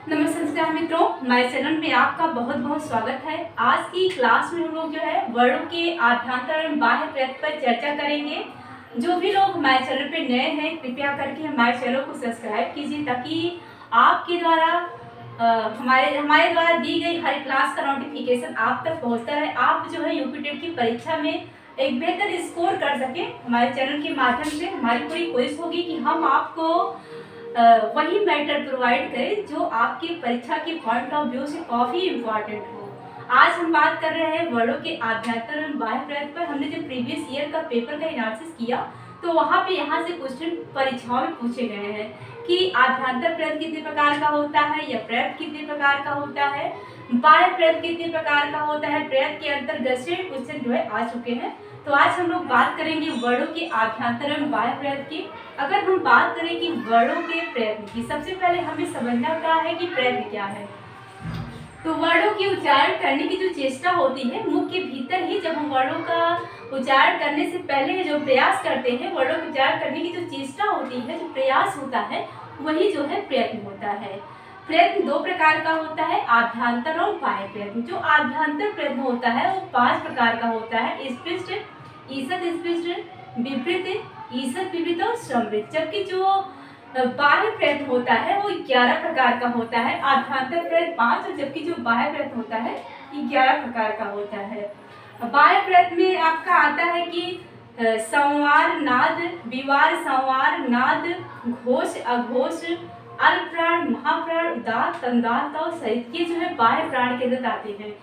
नमस्कार मित्रों, हमारे चैनल में आपका बहुत बहुत स्वागत है। आज की क्लास में हम लोग जो है वर्णों के आभ्यंतर एवं बाह्य प्रत्यय पर चर्चा करेंगे। जो भी लोग हमारे चैनल पे नए हैं, कृपया करके हमारे चैनल को सब्सक्राइब कीजिए ताकि आपके द्वारा हमारे द्वारा दी गई हर क्लास का नोटिफिकेशन आप तक पहुँचता रहे। आप जो है यूपी टेट की परीक्षा में एक बेहतर स्कोर कर सकें। हमारे चैनल के माध्यम से हमारी पूरी कोशिश होगी कि हम आपको वही मैटर प्रोवाइड करें जो आपकी परीक्षा के पॉइंट ऑफ व्यू से काफ़ी इम्पोर्टेंट हो। आज हम बात कर रहे हैं वर्णों के आभ्यंतर एवं बाह्य प्रत्यय पर। हमने जब प्रीवियस ईयर का पेपर का एनालिसिस किया तो वहाँ पे यहाँ से क्वेश्चन परीक्षाओं में पूछे गए हैं कि आभ्यंतर प्रत्यय कितने प्रकार का होता है या प्रत्यय कितने प्रकार का होता है, बाह्य प्रत्यय कितने प्रकार का होता है। प्रत्यय के अंतर्गत से क्वेश्चन जो है आ चुके हैं। तो आज हम लोग बात करेंगे वर्णों के आभ्यंतर एवं बाह्य प्रत्यय की। अगर हम बात करें कि वर्णों के प्रत्यय की, सबसे पहले हमें समझना क्या है कि प्रत्यय क्या है। तो वर्णों की उच्चारण करने की जो चेष्टा होती है, मुख के भीतर ही जब हम वर्णों का उच्चारण करने से पहले जो प्रयास करते हैं, वर्णों का उच्चारण करने की जो चेष्टा होती है, जो प्रयास होता है, वही जो है प्रयत्न होता है। प्रयत्न दो प्रकार का होता है, आभ्यंतर और बाह्य प्रयत्न। जो आभ्यंतर प्रयत्न होता है वो 5 प्रकार का होता है, स्पृष्ट, ईषद स्पृष्ट, विपरीत, ईषद विपरीत और समृद्ध। जबकि जो बाह्य प्रयत्न होता है वो 11 प्रकार का होता है। आभ्यंतर प्रयत्न 5 और जबकि जो बाह्य प्रयत्न होता है 11 प्रकार का होता है। बाह्य प्रयत्न में आपका आता है कि संवार, नाद, विवार, संवार, नाद, घोष, अघोष, अल्पप्राण, महाप्राण, उदात्त, तंदात्त और सहित, ये जो है बाह्य प्राण के अंदर आते हैं।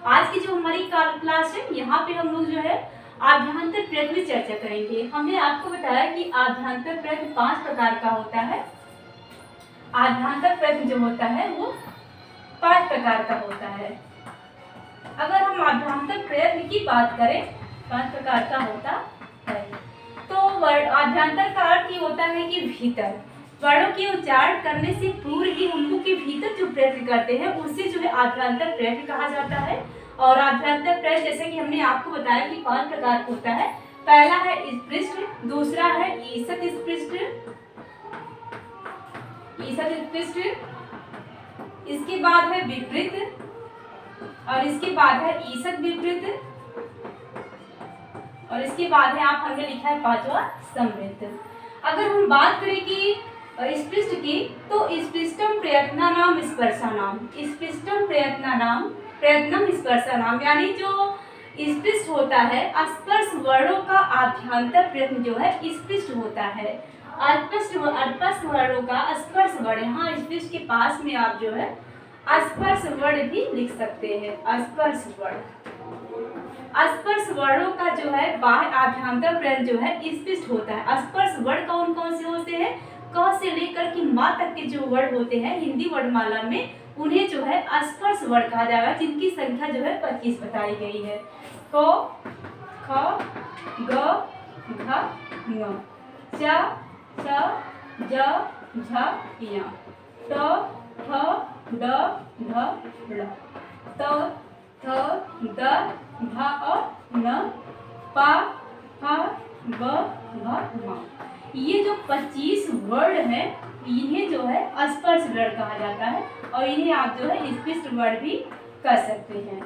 आज की जो हमारी क्लास है, यहाँ पे हम लोग जो है आभ्यंतर प्रयत्न में चर्चा करेंगे। हमने आपको बताया कि आभ्यंतर प्रयत्न 5 प्रकार का होता है। आभ्यंतर प्रयत्न जो होता है वो 5 प्रकार का होता है। अगर हम आभ्यंतर प्रयत्न की बात करें, 5 प्रकार का होता है। तो आभ्यंतर का अर्थ ये होता है कि भीतर, वर्णों के उच्चारण करने से पूर्व ही हम लोग के भीतर जो प्रयत्न करते हैं उसे जो है आभ्यंतर प्रयत्न कहा जाता है। और आभ्यंतर प्रयत्न जैसे कि हमने आपको बताया कि 5 प्रकार का होता है। पहला है स्पृष्ट, दूसरा है ईषद स्पृष्ट, इसके बाद है विपरीत और इसके बाद है ईषद विपरीत और इसके बाद है आप हमने लिखा है 5वां समृद्ध। अगर हम बात करें कि स्पृष्ट की, तो स्पृष्टम प्रयत्नानाम स्पर्शानाम, स्पृष्टम प्रयत्नम स्पर्शानाम, यानी जो स्पृष्ट होता है, स्पर्श वर्णों का आभ्यंतर प्रयत्न जो है स्पृष्ट होता है। अस्पष्ट वर्णों का स्पर्श वर्ण, यहाँ स्पृष्ट के पास में आप जो है स्पर्श वर्ण भी लिख सकते हैं। स्पर्श वर्णों का जो है बाह्य आभ्यंतर प्रयत्न जो है स्पृष्ट होता है। स्पर्श वर्ण कौन कौन से होते हैं? क से लेकर के मा तक के जो वर्ण होते हैं हिंदी वर्णमाला में, उन्हें जो है स्पर्श वर्ण कहा जाएगा, जिनकी संख्या जो है 25 बताई गई है। क, ख, ग, घ, ङ, च, छ, ज, झ, ञ, ट, ठ, ड, ढ, ळ, त, थ, द, भ और न, प, फ, ब, भ, म। ये जो 25 वर्ण है, इन्हें जो है स्पर्श वर्ण कहा जाता है और इन्हें आप जो है स्पृष्ट वर्ण भी कर सकते हैं।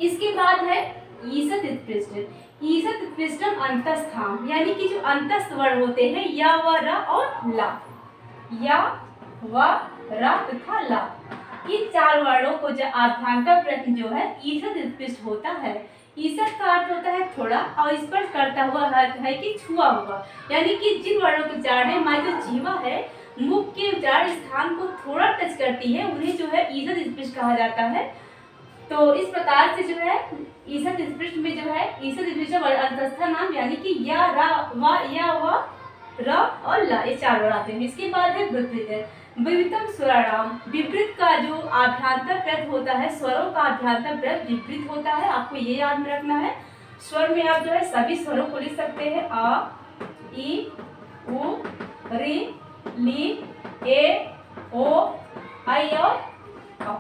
इसके बाद है ईषद स्पृष्ट। ईषद स्पृष्टम अंतस्थान, यानी कि जो अंतस्थ वर्ण होते हैं या व र और ला, या व र तथा ला, इन 4 वर्णों को जो आभ्यंतर प्रयत्न जो है ईषद स्पृष्ट होता है। ईषद का अर्थ होता है थोड़ा और स्पर्श करता हुआ अर्थ है कि छुआ हुआ, यानी कि जिन वर्णों के उच्चारण में हमारी जो जीवा है मुख के उच्चारण स्थान को थोड़ा टच करती है, उन्हें जो है ईषद स्पृष्ट कहा जाता है। तो इस प्रकार से जो है ईषद स्पृष्ट में जो है ईषद स्पृष्ट अंतस्थ नाम, यानी कि या रा व या व र और ला, ये 4 वर्ण आते हैं। इसके बाद है विपरीत, विपरीतम स्वराणाम। विपरीत का जो आभ्यंतर प्रयत्न होता है, स्वरों का आभ्यंतर प्रयत्न विपरीत होता है, आपको ये याद में रखना है। स्वर में आप जो है सभी स्वरों को लिख सकते हैं, आ, ई, उ, री, ली, ए, ओ, आई और औ।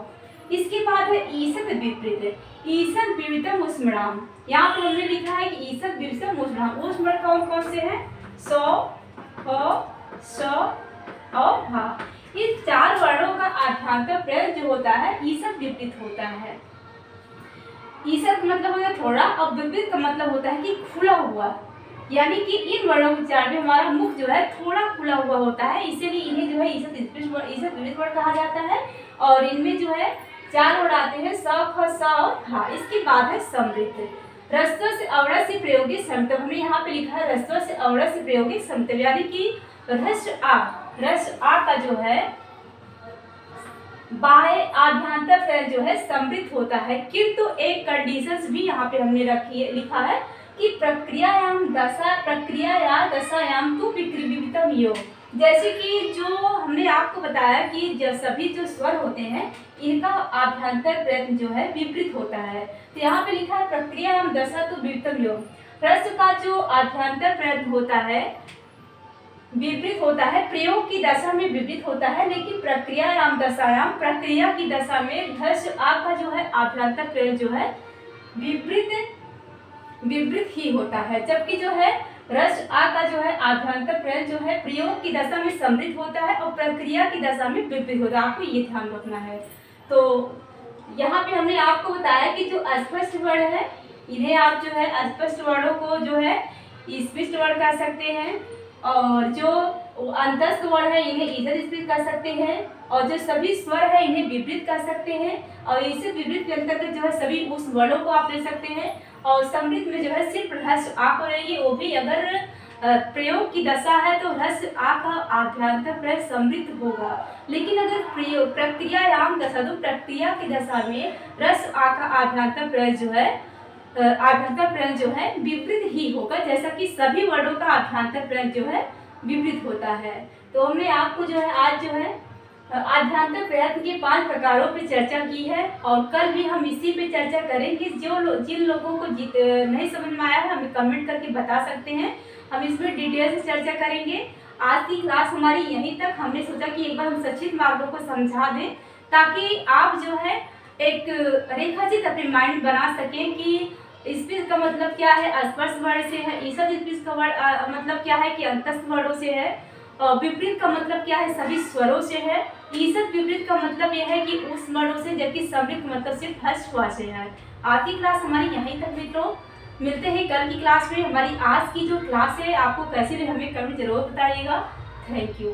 इसके बाद है ईषद विपरीत, ईषद विपरीतम उष्मणाम। यहाँ पर हमने लिखा है कि ईषद विपरीतम उष्मणाम। उष्मण कौन कौन से हैं? सौ, फ, स और हा। इस 4 वर्णों का आध्यांतर प्रत्यय जो होता है ईसद विपरीत होता है। ईसद का मतलब होता है थोड़ा और विपरीत का मतलब होता है कि खुला हुआ, यानी कि इन वर्णों के उच्चारण में हमारा मुख जो है थोड़ा खुला हुआ होता है, इसीलिए इन्हें जो है ईसद विपरीत वर्ण कहा जाता है। और इनमें जो है 4 वर्ण आते हैं स, ख, स और हा। इसके बाद है समृद्ध। ह्रस्व से अवरस से प्रयोगी समतव, हमने यहाँ पे लिखा है ह्रस्व से अवरस से प्रयोगी समतव, यानी कि ह्रस्व आ का जो है बाह्य आभ्यंतर प्रत्यय जो है समृद्ध होता है, किंतु एक कंडीशंस भी यहाँ पे हमने लिखा है कि प्रक्रियायाम दशायाम तु विकृतम योग। जैसे कि जो हमने आपको बताया कि जब सभी जो स्वर होते हैं इनका आभ्यंतर प्रयत्न जो है विपरीत होता है, तो यहाँ पे लिखा है प्रक्रियायाम दशा तु विकृतम योग। ह्रस्व का जो आभ्यंतर प्रयत्न होता है विपरीत होता है, प्रयोग की दशा में विपरीत होता है, लेकिन प्रक्रियायाम प्रक्रिया की दशा में ह्रस्व आ का जो है आभ्यंतर प्रयत्न जो है विपरीत ही होता है, जबकि जो है ह्रस्व आ का जो है आभ्यंतर प्रयत्न जो है प्रयोग की दशा में समृद्ध होता है और प्रक्रिया की दशा में विपरीत होता है। आपको ये ध्यान रखना है। तो यहाँ पे हमने आपको बताया कि जो अस्पष्ट वर्ण है इन्हें आप जो है अस्पष्ट वर्णों को जो है स्पष्ट वर्ण कह सकते हैं, और जो अंतस्थ वर्ण है इन्हें ईसद विपरीत कर सकते हैं, और जो सभी स्वर है इन्हें विपरीत कर सकते हैं, और इसे विपरीत के अंतर्गत जो है सभी उस वर्णों को आप ले सकते हैं। और समृद्ध में जो है सिर्फ ह्रस्व आ को रहेगी, वो भी अगर प्रयोग की दशा है तो ह्रस्व आ का आभ्यंतर प्रयत्न समृद्ध होगा, लेकिन अगर प्रक्रियायाम दशा तो प्रक्रिया की दशा में ह्रस्व आ का आभ्यंतर प्रयत्न जो है विपरीत ही होगा, जैसा कि सभी वर्णों का आभ्यंतर प्रयत्न जो है विपरीत होता है। तो हमने आपको जो है आज जो है आभ्यंतर प्रयत्न के 5 प्रकारों पर चर्चा की है, और कल भी हम इसी पे चर्चा करेंगे। जिन लोगों को नहीं समझ में आया है हमें कमेंट करके बता सकते हैं, हम इसमें डिटेल से चर्चा करेंगे। आज की क्लास हमारी यहीं तक। हमने सोचा कि एक बार हम संक्षिप्त मार्गों को समझा दें, ताकि आप जो है एक रेखाचित्र अपने माइंड बना सकें कि स्पष्ट का मतलब क्या है, अस्पर्श वर्ण से है, ईसद स्पष्ट का मतलब क्या है कि अंतस्थ वर्णों से है, और विपरीत का मतलब क्या है सभी स्वरों से है, ईसद विपरीत का मतलब यह है कि उस वर्णों से, जबकि समृद्ध मतलब सिर्फ ह्रस्व से है। आज की क्लास हमारी यहीं तक मित्रों, मिलते हैं कल की क्लास में। हमारी आज की जो क्लास है आपको कैसी रही हमें कमेंट जरूर बताइएगा। Thank you.